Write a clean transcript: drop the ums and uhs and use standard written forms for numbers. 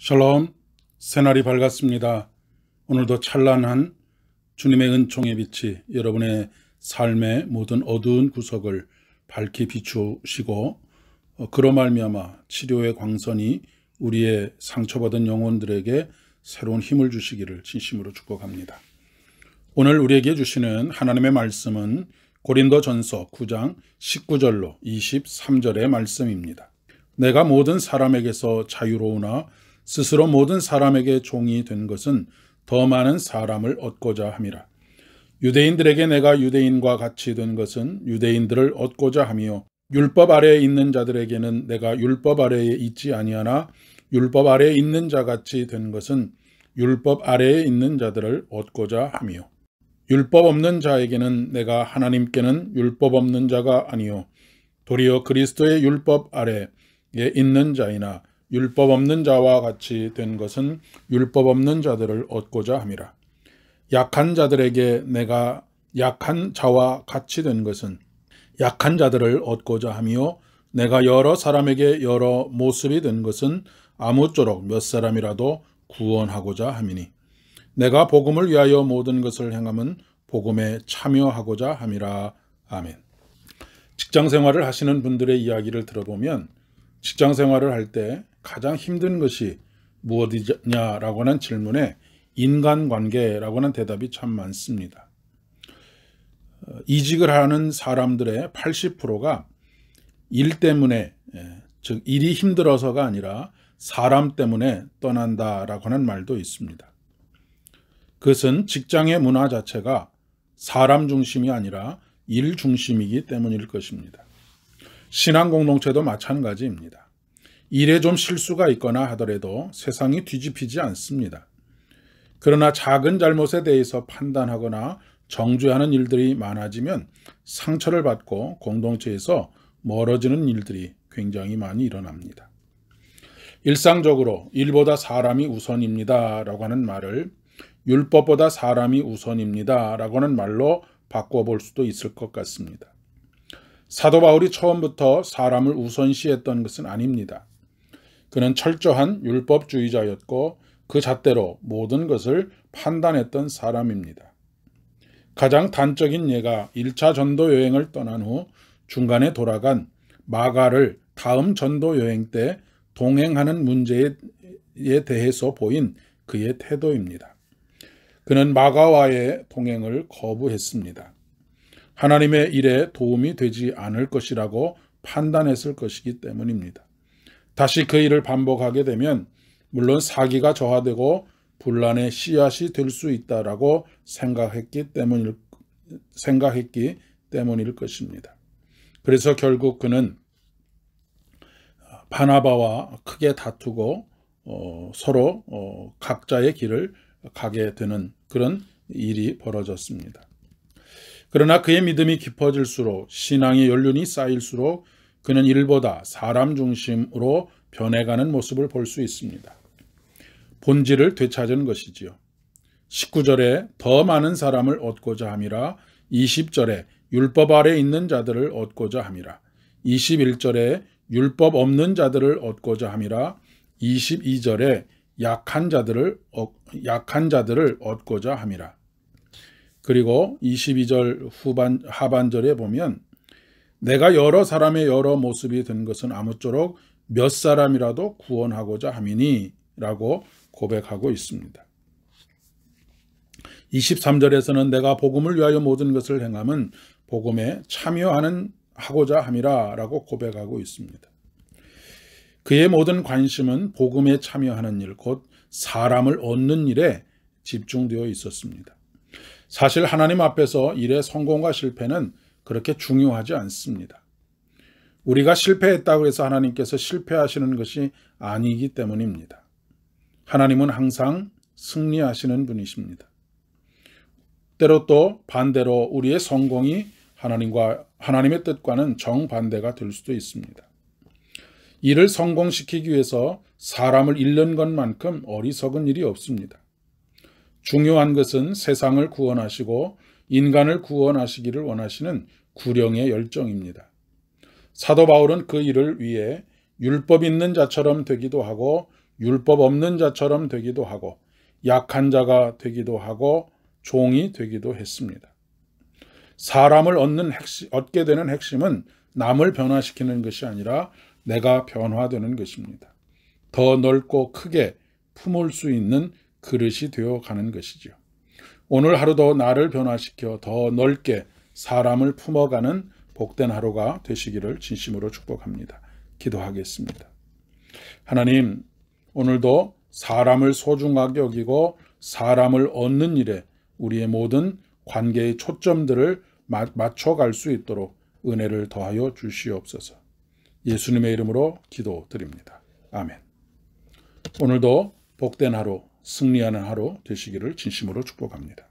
샬롬, 새날이 밝았습니다. 오늘도 찬란한 주님의 은총의 빛이 여러분의 삶의 모든 어두운 구석을 밝히 비추시고 그로 말미암아 치료의 광선이 우리의 상처받은 영혼들에게 새로운 힘을 주시기를 진심으로 축복합니다. 오늘 우리에게 주시는 하나님의 말씀은 고린도전서 9장 19절로 23절의 말씀입니다. 내가 모든 사람에게서 자유로우나 스스로 모든 사람에게 종이 된 것은 더 많은 사람을 얻고자 함이라. 유대인들에게 내가 유대인과 같이 된 것은 유대인들을 얻고자 하며 율법 아래에 있는 자들에게는 내가 율법 아래에 있지 아니하나 율법 아래에 있는 자같이 된 것은 율법 아래에 있는 자들을 얻고자 하며 율법 없는 자에게는 내가 하나님께는 율법 없는 자가 아니요 도리어 그리스도의 율법 아래에 있는 자이나 율법 없는 자와 같이 된 것은 율법 없는 자들을 얻고자 함이라. 약한 자들에게 내가 약한 자와 같이 된 것은 약한 자들을 얻고자 하며 내가 여러 사람에게 여러 모습이 된 것은 아무쪼록 몇 사람이라도 구원하고자 함이니 내가 복음을 위하여 모든 것을 행함은 복음에 참여하고자 함이라. 아멘. 직장 생활을 하시는 분들의 이야기를 들어보면 직장 생활을 할 때 가장 힘든 것이 무엇이냐라고 하는 질문에 인간관계라고 하는 대답이 참 많습니다. 이직을 하는 사람들의 80%가 일 때문에, 즉 일이 힘들어서가 아니라 사람 때문에 떠난다라고 하는 말도 있습니다. 그것은 직장의 문화 자체가 사람 중심이 아니라 일 중심이기 때문일 것입니다. 신앙 공동체도 마찬가지입니다. 일에 좀 실수가 있거나 하더라도 세상이 뒤집히지 않습니다. 그러나 작은 잘못에 대해서 판단하거나 정죄하는 일들이 많아지면 상처를 받고 공동체에서 멀어지는 일들이 굉장히 많이 일어납니다. 일상적으로 일보다 사람이 우선입니다 라고 하는 말을 율법보다 사람이 우선입니다 라고 하는 말로 바꿔볼 수도 있을 것 같습니다. 사도 바울이 처음부터 사람을 우선시했던 것은 아닙니다. 그는 철저한 율법주의자였고 그 잣대로 모든 것을 판단했던 사람입니다. 가장 단적인 예가 1차 전도 여행을 떠난 후 중간에 돌아간 마가를 다음 전도 여행 때 동행하는 문제에 대해서 보인 그의 태도입니다. 그는 마가와의 동행을 거부했습니다. 하나님의 일에 도움이 되지 않을 것이라고 판단했을 것이기 때문입니다. 다시 그 일을 반복하게 되면 물론 사기가 저하되고 분란의 씨앗이 될 수 있다라고 생각했기 때문일 것입니다. 그래서 결국 그는 바나바와 크게 다투고 서로 각자의 길을 가게 되는 그런 일이 벌어졌습니다. 그러나 그의 믿음이 깊어질수록 신앙의 연륜이 쌓일수록 그는 일보다 사람 중심으로 변해가는 모습을 볼 수 있습니다. 본질을 되찾은 것이지요. 19절에 더 많은 사람을 얻고자 함이라, 20절에 율법 아래 있는 자들을 얻고자 함이라, 21절에 율법 없는 자들을 얻고자 함이라, 22절에 약한 자들을 얻고자 함이라. 그리고 22절 하반절에 보면 내가 여러 사람의 여러 모습이 된 것은 아무쪼록 몇 사람이라도 구원하고자 함이니 라고 고백하고 있습니다. 23절에서는 내가 복음을 위하여 모든 것을 행함은 복음에 참여하고자 함이라 라고 고백하고 있습니다. 그의 모든 관심은 복음에 참여하는 일, 곧 사람을 얻는 일에 집중되어 있었습니다. 사실 하나님 앞에서 일의 성공과 실패는 그렇게 중요하지 않습니다. 우리가 실패했다고 해서 하나님께서 실패하시는 것이 아니기 때문입니다. 하나님은 항상 승리하시는 분이십니다. 때로 또 반대로 우리의 성공이 하나님의 뜻과는 정반대가 될 수도 있습니다. 일을 성공시키기 위해서 사람을 잃는 것만큼 어리석은 일이 없습니다. 중요한 것은 세상을 구원하시고 인간을 구원하시기를 원하시는 구령의 열정입니다. 사도 바울은 그 일을 위해 율법 있는 자처럼 되기도 하고 율법 없는 자처럼 되기도 하고 약한 자가 되기도 하고 종이 되기도 했습니다. 사람을 얻게 되는 핵심은 남을 변화시키는 것이 아니라 내가 변화되는 것입니다. 더 넓고 크게 품을 수 있는 그릇이 되어가는 것이죠. 오늘 하루도 나를 변화시켜 더 넓게 사람을 품어가는 복된 하루가 되시기를 진심으로 축복합니다. 기도하겠습니다. 하나님, 오늘도 사람을 소중하게 여기고 사람을 얻는 일에 우리의 모든 관계의 초점들을 맞춰갈 수 있도록 은혜를 더하여 주시옵소서. 예수님의 이름으로 기도드립니다. 아멘. 오늘도 복된 하루, 승리하는 하루 되시기를 진심으로 축복합니다.